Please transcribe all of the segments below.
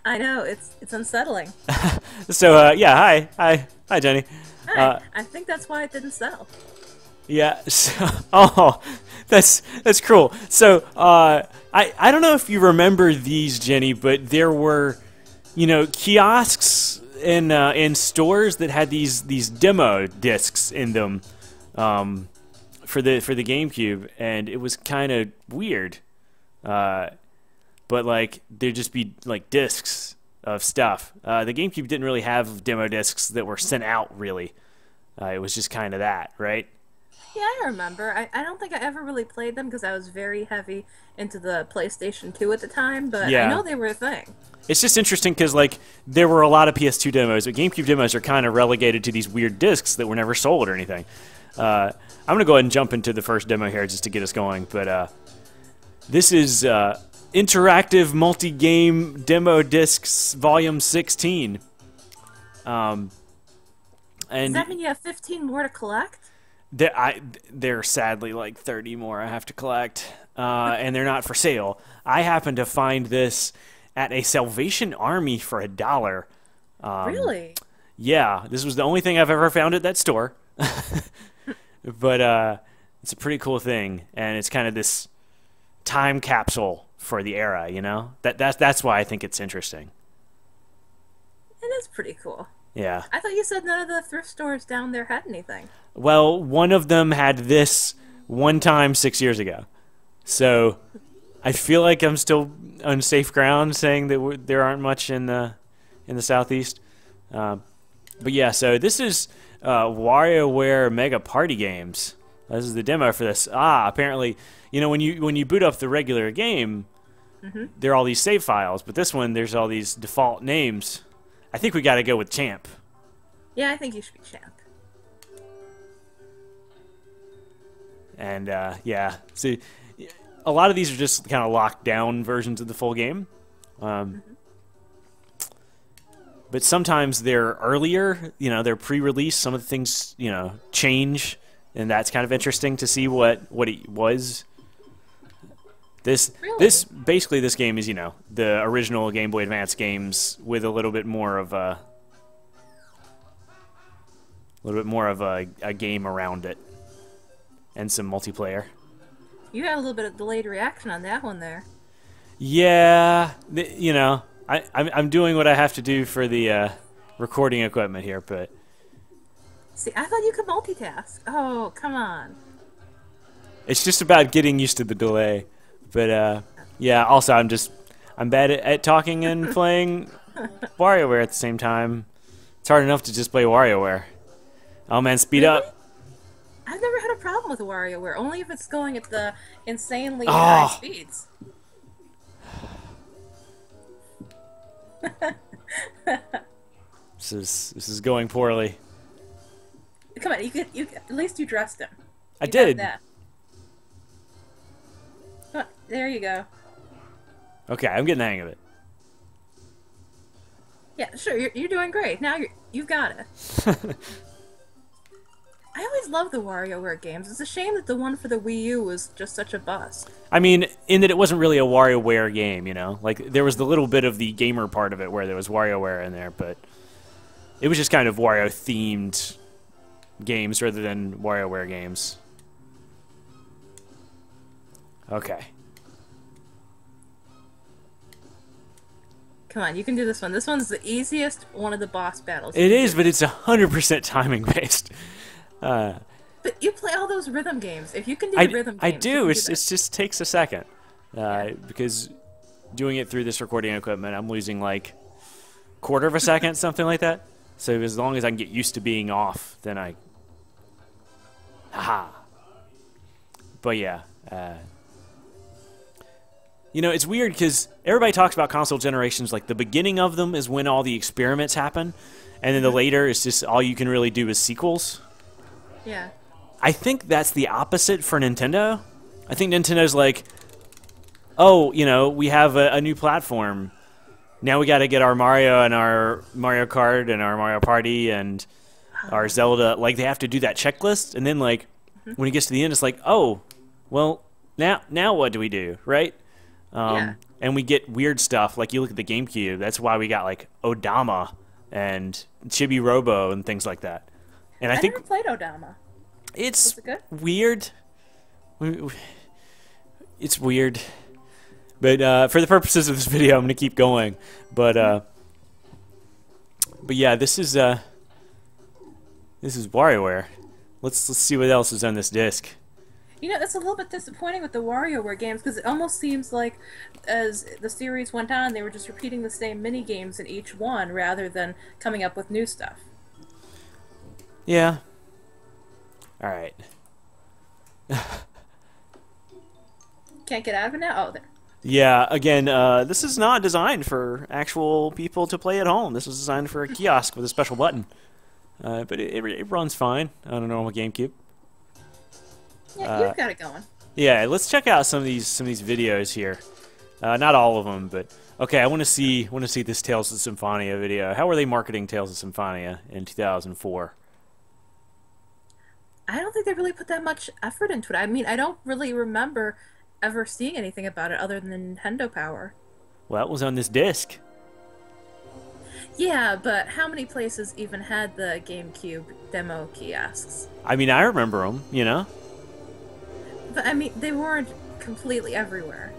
I know it's unsettling. So yeah, hi, Jenny. Hi, I think that's why it didn't sell. Yeah. So, oh, that's cool. So I don't know if you remember these, Jenny, but there were kiosks in stores that had these demo discs in them for the GameCube, and it was kind of weird. Uh, but like there'd just be like discs of stuff. The GameCube didn't really have demo discs that were sent out really. It was just kind of that, right? Yeah, I remember. I don't think I ever really played them because I was very heavy into the PlayStation 2 at the time, but I Yeah. know they were a thing. It's just interesting because like there were a lot of PS2 demos, but GameCube demos are kind of relegated to these weird discs that were never sold or anything. I'm gonna go ahead and jump into the first demo here just to get us going, but this is interactive multi-game demo discs volume 16. Um, Does and that mean you have 15 more to collect? there are sadly like 30 more I have to collect, and they're not for sale. I happened to find this at a Salvation Army for $1. Really? Yeah, this was the only thing I've ever found at that store. But it's a pretty cool thing, and it's kind of this time capsule for the era. That's why I think it's interesting. It is pretty cool. Yeah. I thought you said none of the thrift stores down there had anything. Well, one of them had this one time 6 years ago, so I feel like I'm still on safe ground saying that there aren't much in the southeast. But yeah, so this is WarioWare Mega Party Games. This is the demo for this. Apparently, when you boot up the regular game, there are all these save files, but this one there's all these default names. I think we got to go with Champ. Yeah, I think you should be champ. And yeah, so a lot of these are just kind of locked down versions of the full game. But sometimes they're earlier, they're pre-release. Some of the things, change, and that's kind of interesting to see what it was. Really? Basically this game is, the original Game Boy Advance games with a little bit more of a game around it and some multiplayer. You got a little bit of delayed reaction on that one there. Yeah, I'm doing what I have to do for the recording equipment here, but See, I thought you could multitask. Oh, come on. it's just about getting used to the delay. But yeah, also I'm bad at talking and playing WarioWare at the same time. It's hard enough to just play WarioWare. Oh man, speed Really? up! I've never had a problem with WarioWare, only if it's going at the insanely high Oh, speeds. this is going poorly. Come on, at least you dressed him. I You got did. that. Come on, there you go. Okay, I'm getting the hang of it. Yeah, sure, you're doing great. Now you've got it. I always loved the WarioWare games. It's a shame that the one for the Wii U was just such a bust. I mean, in that it wasn't really a WarioWare game, Like, there was the little bit of the gamer part of it where there was WarioWare in there, but it was just kind of Wario-themed games rather than WarioWare games. Okay. Come on, you can do this one. This one's the easiest one of the boss battles. It is, but it's 100% timing-based. But you play all those rhythm games. If you can do I, the rhythm games, I you do. can It this. just takes a second. Because doing it through this recording equipment, I'm losing like quarter of a second, something like that. So as long as I can get used to being off, then I... Haha. But yeah. It's weird because everybody talks about console generations, like the beginning of them is when all the experiments happen, and then the later is just all you can really do is sequels. Yeah. I think that's the opposite for Nintendo. I think Nintendo's like, oh, we have a new platform. Now we got to get our Mario and our Mario Kart and our Mario Party and our Zelda. Like, they have to do that checklist, and then, like, when it gets to the end, it's like, oh, well, now what do we do, right? Yeah. And we get weird stuff. Like, you look at the GameCube, that's why we got, like, Odama and Chibi Robo and things like that. And I think never played Odama. it's Was it good? weird. It's weird. But for the purposes of this video, I'm going to keep going. But yeah, this is WarioWare. Let's see what else is on this disc. You know, it's a little bit disappointing with the WarioWare games because it almost seems like as the series went on, they were just repeating the same mini games in each one rather than coming up with new stuff. Yeah. All right. Can't get out of it now? Oh, there. Yeah, again, this is not designed for actual people to play at home. This is designed for a kiosk with a special button. But it runs fine on a normal GameCube. Yeah, you've got it going. Yeah, let's check out some of these videos here. Not all of them, but okay. I want to see this Tales of Symphonia video. How were they marketing Tales of Symphonia in 2004? I don't think they really put that much effort into it. I mean, I don't really remember ever seeing anything about it other than Nintendo Power. Well, it was on this disc. Yeah, but how many places even had the GameCube demo kiosks? I mean, I remember them, you know? But, I mean, they weren't completely everywhere.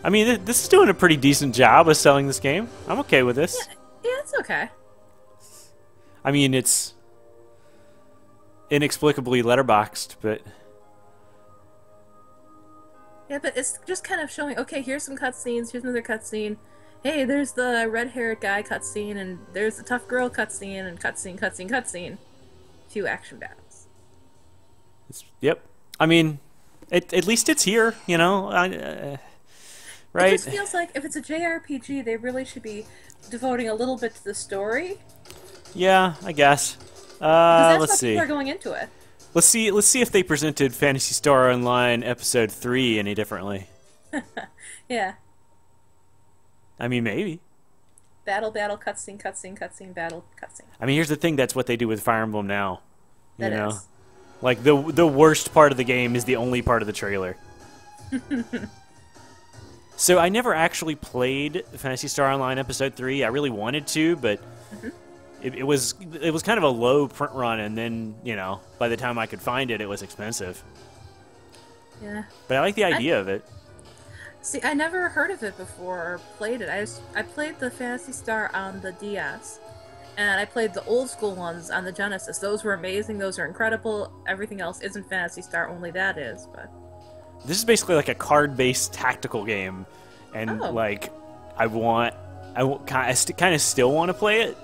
I mean, this is doing a pretty decent job of selling this game. I'm okay with this. Yeah, it's okay. I mean, it's inexplicably letterboxed, but... Yeah, but it's just kind of showing, okay, here's some cutscenes, here's another cutscene. Hey, there's the red-haired guy cutscene, and there's the tough girl cutscene, and cutscene. Few action battles. Yep. I mean, at least it's here, you know? Right? It just feels like if it's a JRPG, they really should be devoting a little bit to the story. Yeah, I guess. That's let's how see. people are going into it. Let's see if they presented Phantasy Star Online Episode 3 any differently. Yeah. I mean, maybe. Battle, cutscene, battle, cutscene. I mean, here's the thing. That's what they do with Fire Emblem now. You know? Is. Like, the worst part of the game is the only part of the trailer. So I never actually played Phantasy Star Online Episode 3. I really wanted to, but it was kind of a low print run, and then, you know, by the time I could find it, it was expensive. Yeah. But I like the idea of it. See, I never heard of it before or played it. I played the Phantasy Star on the DS, and I played the old school ones on the Genesis. Those were amazing. Those are incredible. Everything else isn't Phantasy Star, only that is. But this is basically like a card-based tactical game, and like I kind of still want to play it,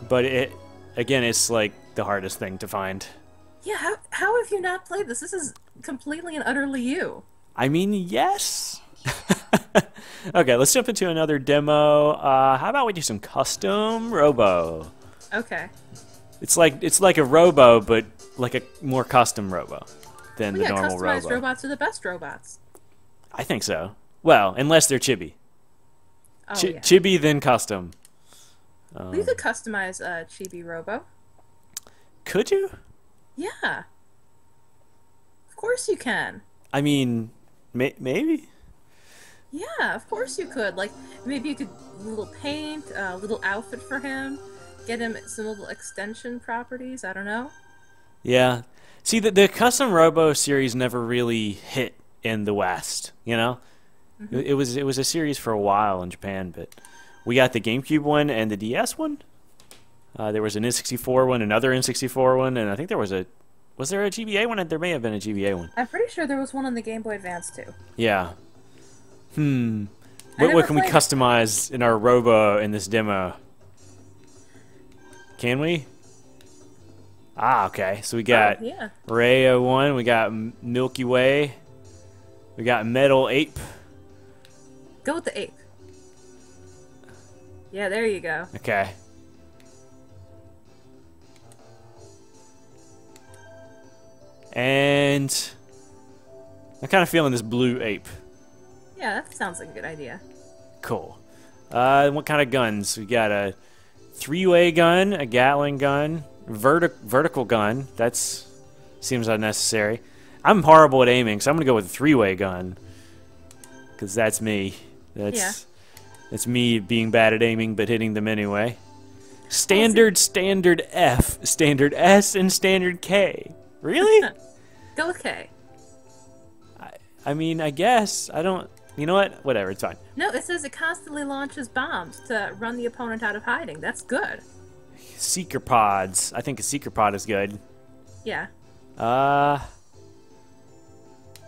but it's like the hardest thing to find. Yeah, how have you not played this? This is completely and utterly you. I mean, yes. Okay, let's jump into another demo. How about we do some custom Robo? Okay. It's like a Robo, but like a more custom Robo than the normal Robo. Customized robots are the best robots. I think so. Well, unless they're chibi. Oh, yeah. Chibi, then custom. You could customize a Chibi Robo. Could you? Yeah. Of course you can. I mean, maybe? Yeah, of course you could. Like, maybe you could little paint, a little outfit for him, get him some little extension properties, I don't know. Yeah. See, the custom Robo series never really hit in the West, you know? It was a series for a while in Japan, but we got the GameCube one and the DS one. There was an N64 one, another N64 one, and I think was there a GBA one? There may have been a GBA one. I'm pretty sure there was one on the Game Boy Advance too. Yeah. What can we customize in our Robo in this demo? Can we? Ah, okay. So we got Ray 01, we got Milky Way, we got Metal Ape. Go with the ape. Yeah, there you go. Okay. And I'm kind of feeling this blue ape. Yeah, that sounds like a good idea. Cool. What kind of guns? We got a 3-way gun, a Gatling gun, vertical gun. Seems unnecessary. I'm horrible at aiming, so I'm gonna go with a 3-way gun. because that's me. Yeah. That's me being bad at aiming, but hitting them anyway. Standard, standard F, standard S, and standard K. Really? Go with K. I mean, I guess. I don't... You know what? Whatever, it's fine. No, it says it constantly launches bombs to run the opponent out of hiding. That's good. Seeker pods. I think a seeker pod is good. Yeah.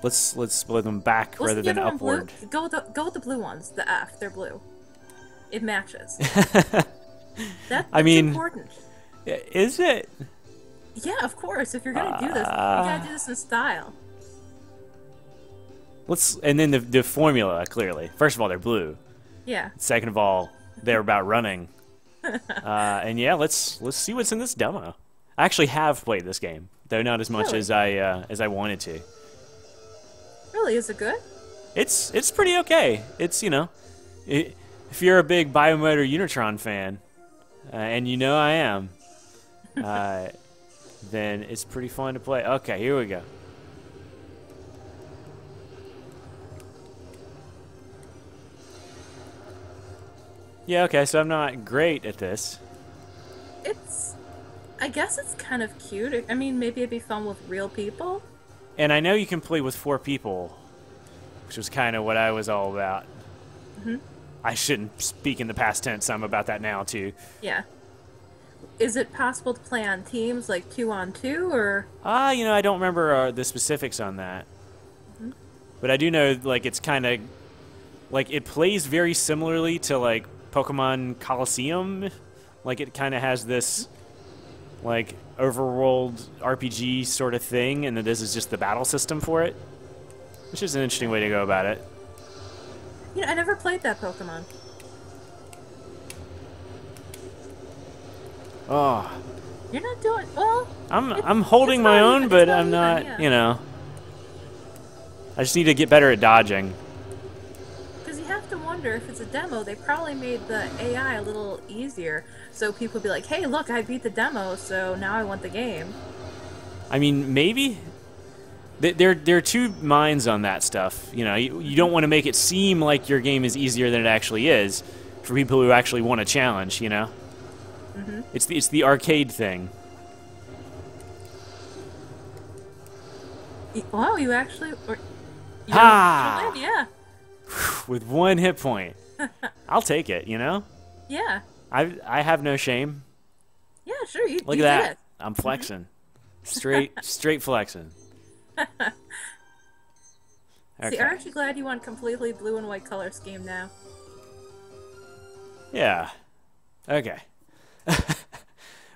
Let's split them back rather than upward. Go with the blue ones. The F. They're blue. It matches. That's important. Is it? Yeah, of course. If you're gonna do this, you gotta do this in style. And then the formula, clearly. First of all, they're blue. Yeah. Second of all, they're about running. And yeah, let's see what's in this demo. I actually have played this game, though not as much as I wanted to. Really, is it good? It's pretty okay. It's, you know, if you're a big Biomotor Unitron fan, and you know I am, then it's pretty fun to play. Okay, here we go. Yeah, okay, so I'm not great at this. I guess it's kind of cute. I mean, maybe it'd be fun with real people. And I know you can play with 4 people, which was kind of what I was all about. Mm-hmm. I shouldn't speak in the past tense. I'm about that now, too. Yeah. Is it possible to play on teams, like 2-on-2, or...? You know, I don't remember the specifics on that. Mm-hmm. But I do know, like, it's kind of... Like, it plays very similarly to, like, Pokemon Coliseum. Like, it kind of has this, like, overworld RPG sort of thing, and then this is just the battle system for it. Which is an interesting way to go about it. You know, I never played that Pokemon. Oh. You're not doing... Well... I'm holding my own, but I'm not, yeah. you know... I just need to get better at dodging. Because you have to wonder, if it's a demo, they probably made the AI a little easier. So people would be like, hey, look, I beat the demo, so now I want the game. I mean, maybe... There are two minds on that stuff. You know, you don't want to make it seem like your game is easier than it actually is for people who actually want a challenge, you know? Mm-hmm. It's the arcade thing. Wow, you actually... Ha! Yeah. With 1 hit point. I'll take it, you know? Yeah. I have no shame. Yeah, sure. Look at that. I'm flexing. Straight flexing. See, aren't you glad you want completely blue and white color scheme now? Yeah. Okay.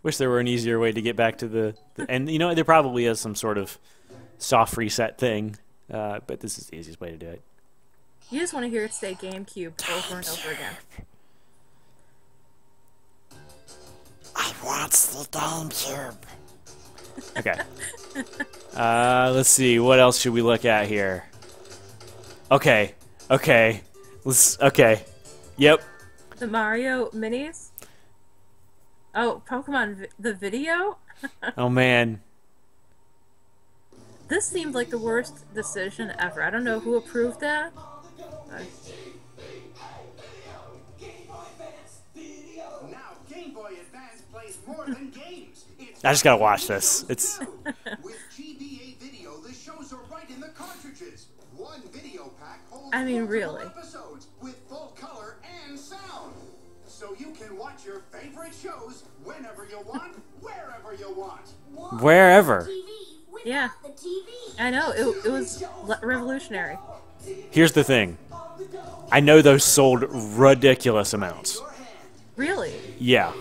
Wish there were an easier way to get back to the and you know there probably is some sort of soft reset thing, but this is the easiest way to do it. You just want to hear it say GameCube over and over again. I want the GameCube. Okay. Let's see. What else should we look at here? Okay. Okay. Okay. Yep. The Mario minis? Oh, Pokemon the video? Oh, man. This seemed like the worst decision ever. I don't know who approved that. I just gotta watch this. It's... With GBA video, the shows are right in the cartridges. One video pack holds I mean, multiple really. episodes with full color and sound. So you can watch your favorite shows whenever you want, wherever you want. Wherever. Yeah. I know. It was revolutionary. Here's the thing. I know those sold ridiculous amounts. Really? Yeah.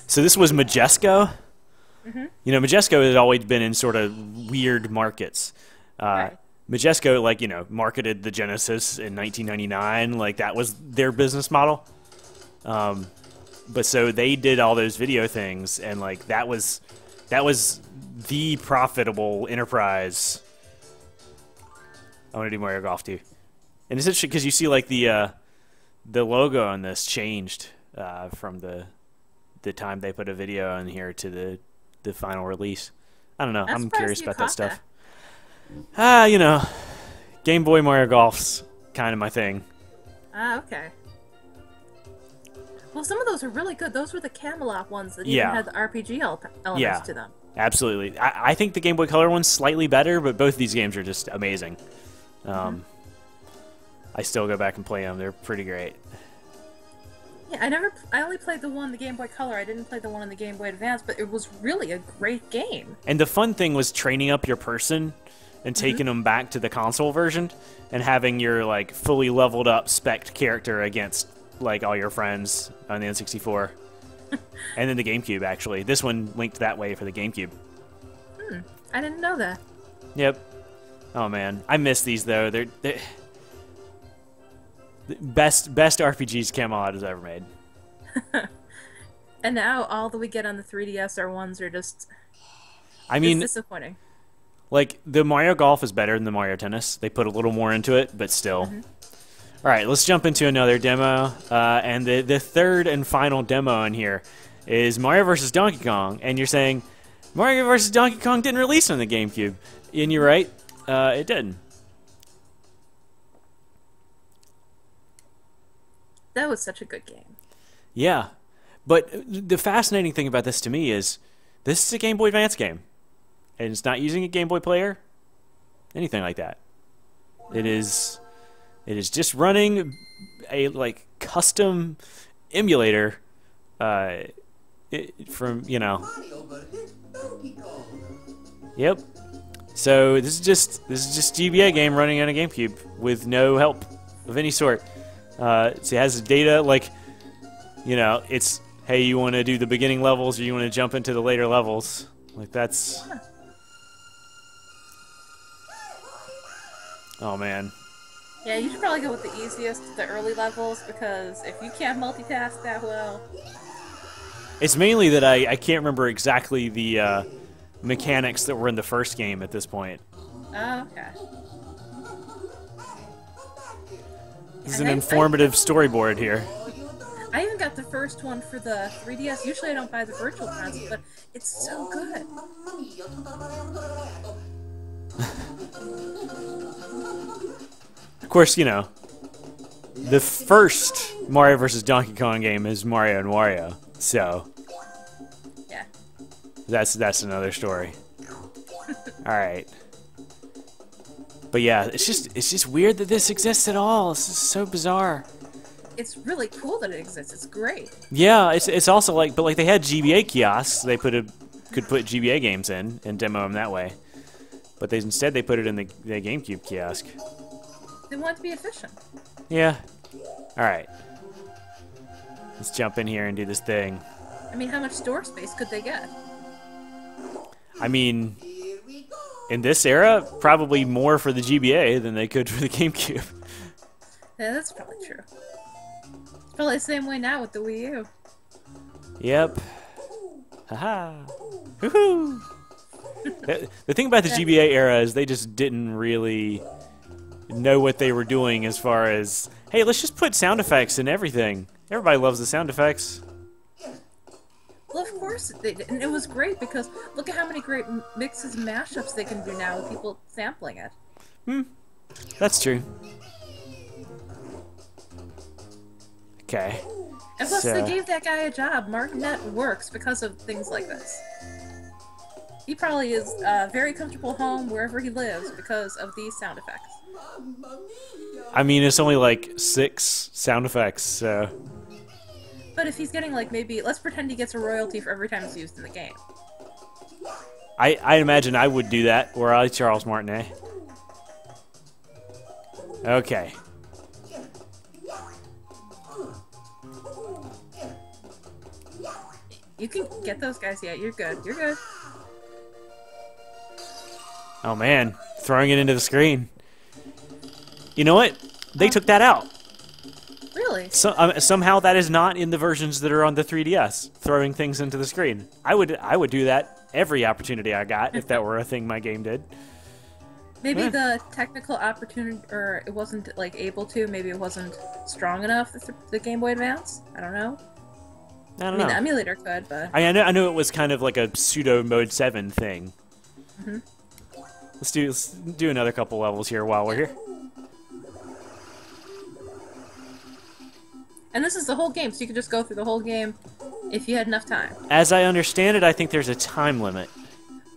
So this was Majesco. Mm-hmm. You know, Majesco had always been in sort of weird markets. Right. Majesco, like, you know, marketed the Genesis in 1999. Like, that was their business model. But so they did all those video things, and, like, that was the profitable enterprise. I want to do Mario Golf, too. And it's interesting because you see, like, the logo on this changed from the time they put a video in here to the final release. I don't know. I'm curious about that stuff. You know, Game Boy Mario Golf's kind of my thing. Ah, okay. Well, some of those are really good. Those were the Camelot ones that Yeah. even had the RPG elements Yeah. to them. Absolutely. I think the Game Boy Color one's slightly better, but both these games are just amazing. I still go back and play them. They're pretty great. Yeah, I only played the one, the Game Boy Color. I didn't play the one on the Game Boy Advance, but it was really a great game. And the fun thing was training up your person and taking them back to the console version and having your like fully leveled up spec character against like all your friends on the N64. And then the GameCube, actually. This one linked that way for the GameCube. I didn't know that. Yep. Oh man, I miss these though. They're the best RPGs Camelot has ever made. And now all that we get on the 3DS are ones that are just I mean, it's disappointing. like the Mario Golf is better than the Mario Tennis. They put a little more into it, but still. All right, let's jump into another demo. And the third and final demo in here is Mario vs. Donkey Kong. And you're saying, Mario vs. Donkey Kong didn't release on the GameCube. And you're right, it didn't. That was such a good game. Yeah, but the fascinating thing about this to me is this is a Game Boy Advance game. And it's not using a Game Boy player, anything like that. It is just running a like custom emulator from, you know. Yep. So this is just GBA game running on a GameCube with no help of any sort. So it has data like, you know, it's hey, you want to do the beginning levels or you want to jump into the later levels. Like that's. Oh man. Yeah, you should probably go with the easiest, the early levels, because if you can't multitask that well... It's mainly that I can't remember exactly the mechanics that were in the first game at this point. Oh, okay. This is an informative storyboard here. I even got the first one for the 3DS. Usually I don't buy the virtual console, but it's so good. Of course, you know, the first Mario vs. Donkey Kong game is Mario and Wario, so Yeah. that's another story. All right, but yeah, it's just weird that this exists at all. This is so bizarre. It's really cool that it exists. It's great. Yeah, it's also like, but like they had GBA kiosks. They could put GBA games in and demo them that way, but instead they put it in the GameCube kiosk. They want to be efficient. Yeah. All right. Let's jump in here and do this thing. I mean, how much store space could they get? I mean, in this era, probably more for the GBA than they could for the GameCube. Yeah, that's probably true. It's probably the same way now with the Wii U. Yep. Haha. Woohoo! The thing about the GBA era is they just didn't really know what they were doing as far as, hey, let's just put sound effects in everything. Everybody loves the sound effects. Well, of course they did. And it was great because look at how many great mixes and mashups they can do now with people sampling it. That's true. Okay. And plus, So- they gave that guy a job. Martinet works because of things like this. He probably is very comfortable home wherever he lives because of these sound effects. I mean, it's only like 6 sound effects, so. But if he's getting, like, maybe... Let's pretend he gets a royalty for every time it's used in the game. I imagine I would do that, or I Charles Martinet. Okay. You can get those guys yet. You're good. You're good. Oh man, throwing it into the screen. You know what? They took that out. Really? So, somehow that is not in the versions that are on the 3DS, throwing things into the screen. I would do that every opportunity I got if that were a thing my game did. Maybe the technical opportunity, or it wasn't, like, able to. Maybe it wasn't strong enough, the Game Boy Advance? I don't know. I don't I mean, the know. emulator could, but... I know it was kind of like a pseudo Mode 7 thing. Let's do another couple levels here while we're here. And this is the whole game, so you could just go through the whole game if you had enough time. As I understand it, I think there's a time limit.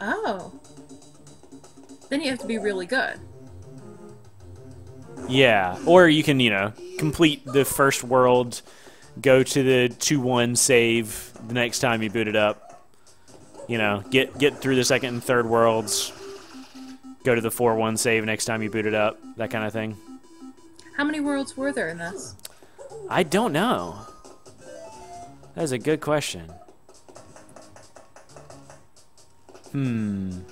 Oh. Then you have to be really good. Yeah, or you can, you know, complete the first world, go to the 2-1 save the next time you boot it up. You know, get through the second and third worlds, go to the 4-1 save next time you boot it up, that kind of thing. How many worlds were there in this? I don't know. That is a good question. It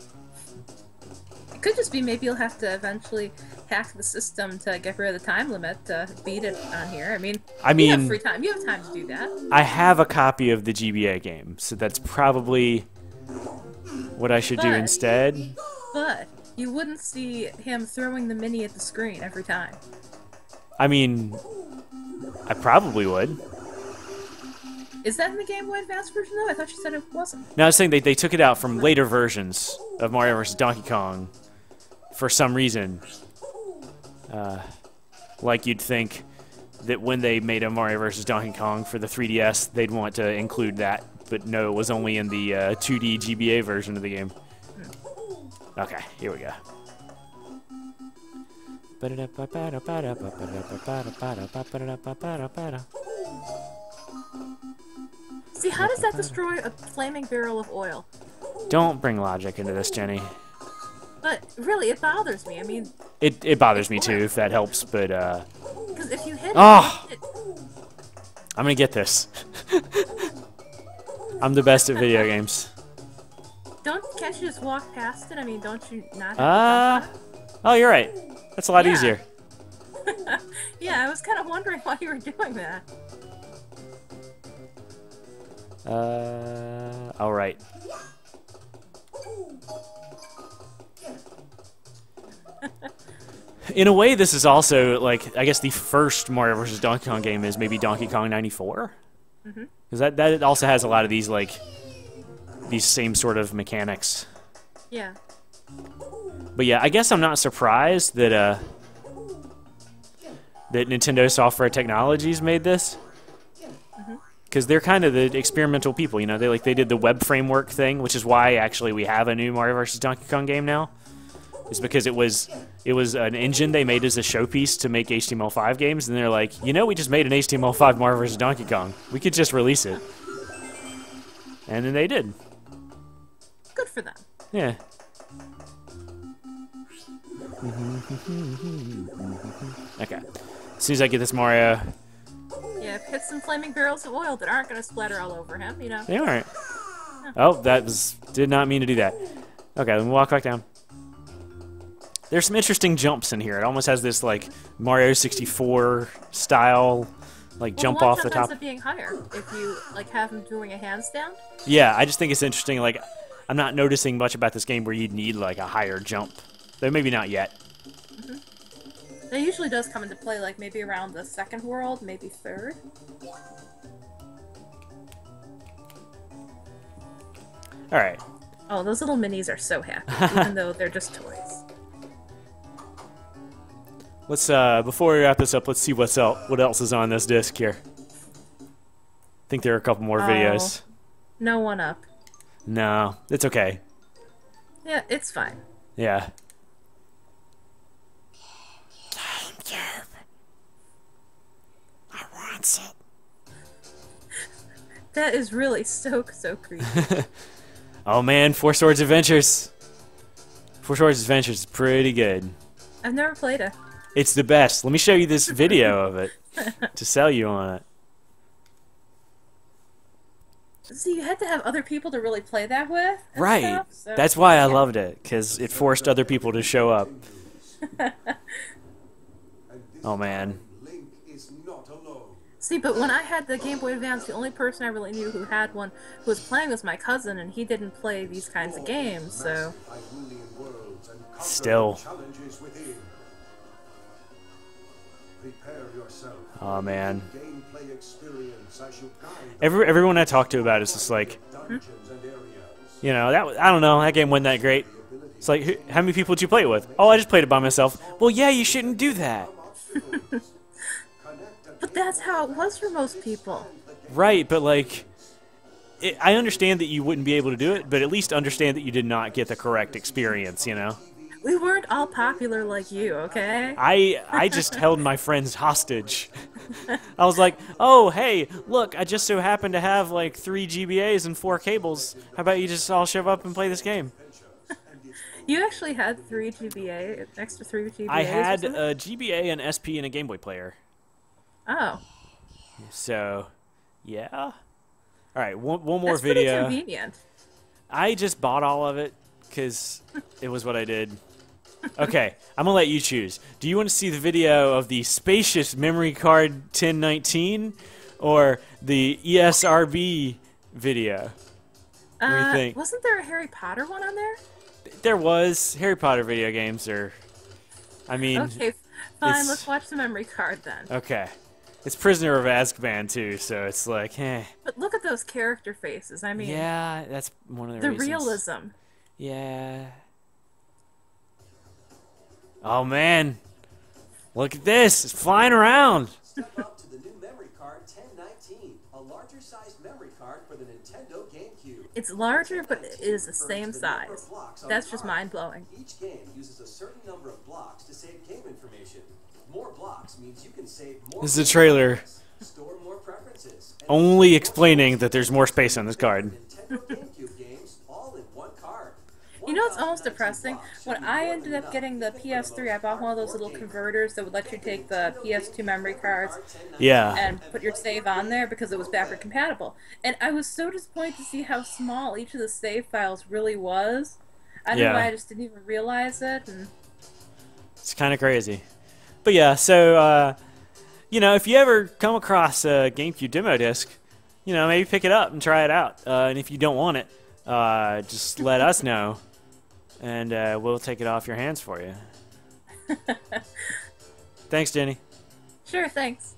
could just be maybe you'll have to eventually hack the system to get rid of the time limit to beat it on here. I mean, you have free time. You have time to do that. I have a copy of the GBA game, so that's probably what I should do instead. But you wouldn't see him throwing the mini at the screen every time. I mean, I probably would. Is that in the Game Boy Advance version, though? I thought you said it wasn't. No, I was saying they took it out from later versions of Mario vs. Donkey Kong for some reason. Like you'd think that when they made a Mario vs. Donkey Kong for the 3DS, they'd want to include that. But no, it was only in the 2D GBA version of the game. Okay, here we go. See, how does that destroy a flaming barrel of oil? Don't bring logic into this, Jenny. But really, it bothers me. I mean, it bothers me too, if that helps. But because if you hit it, I'm gonna get this. I'm the best at video games. Can't you just walk past it? I mean, don't you not have to jump on it? Oh, you're right. That's a lot easier. Yeah, I was kind of wondering why you were doing that. All right. In a way, this is also, like, I guess the first Mario vs. Donkey Kong game is maybe Donkey Kong 94? Because that also has a lot of these, like, these same sort of mechanics. Yeah. But yeah, I guess I'm not surprised that, that Nintendo Software Technologies made this. Because they're kind of the experimental people, you know. They did the web framework thing, which is why actually we have a new Mario vs. Donkey Kong game now. It's because it was an engine they made as a showpiece to make HTML5 games, and they're like, you know, we just made an HTML5 Mario vs. Donkey Kong. We could just release it. And then they did. Good for them. Yeah. Okay. As soon as I get this Mario. Yeah, hit some flaming barrels of oil that aren't going to splatter all over him, you know. They aren't. Oh, did not mean to do that. Okay, then we'll walk back down. There's some interesting jumps in here. It almost has this, like, Mario 64 style, like, jump off the top. Ends up being higher if you, like, have him doing a handstand. Yeah, I just think it's interesting. Like, I'm not noticing much about this game where you'd need, like, a higher jump. Though maybe not yet. That usually does come into play, like, maybe around the second world, maybe third. Alright. Oh, those little minis are so happy, even though they're just toys. Let's, before we wrap this up, let's see what else is on this disc here. I think there are a couple more videos. No one up. No, it's okay. Yeah, it's fine. Yeah. I want it. That is really so creepy. Oh man, Four Swords Adventures. Four Swords Adventures is pretty good. I've never played it. It's the best. Let me show you this video of it to sell you on it. See, you had to have other people to really play that with. Right. Stuff, so, that's why I loved it, because it forced other people to show up. Oh man. Link is not alone. See, but when I had the Game Boy Advance, the only person I really knew who had one who was playing was my cousin, and he didn't play these kinds of games, so... Still. Challenges within. Prepare yourself. Oh man. Gameplay experience as you guide Everyone I talk to about it is just like, dungeons and areas. You know, I don't know. That game wasn't that great. It's like, how many people did you play it with? Oh, I just played it by myself. Well, yeah, you shouldn't do that. But that's how it was for most people. Right, but like, I understand that you wouldn't be able to do it, but at least understand that you did not get the correct experience, you know? We weren't all popular like you, okay? I just held my friends hostage. I was like, oh, hey, look, I just so happen to have like 3 GBAs and 4 cables. How about you just all show up and play this game? You actually had 3 GBA, extra 3 GBAs. I had a GBA, an SP, and a Game Boy player. Oh. So, yeah. All right, one more That's video. pretty convenient. I just bought all of it because it was what I did. Okay, I'm going to let you choose. Do you want to see the video of the spacious memory card 1019 or the ESRB video? What do you think? Wasn't there a Harry Potter one on there? There was. Harry Potter video games are... I mean... Okay, fine, let's watch the memory card then. Okay. It's Prisoner of Azkaban, too, so it's like, eh. But look at those character faces, I mean... Yeah, that's one of the the reasons. realism. Yeah. Oh, man. Look at this. It's flying around. Step up to the new memory card 1019, a larger sized memory card for the Nintendo GameCube. It's larger, but it is the same size. That's just mind-blowing. Each game uses a certain number of blocks to save game information. More blocks means you can save more. This is a trailer store more preferences. only explaining that there's more space on this card. Nintendo GameCube games all in one card. You know, it's almost depressing. When I ended up getting the PS3, I bought one of those little converters that would let you take the PS2 memory cards Yeah. and put your save on there because it was backward compatible. And I was so disappointed to see how small each of the save files really was. I don't know why I just didn't even realize it. And It's kind of crazy. But yeah, so, you know, if you ever come across a GameCube demo disc, you know, maybe pick it up and try it out. And if you don't want it, just let us know. And we'll take it off your hands for you. Thanks, Jenny. Sure, thanks.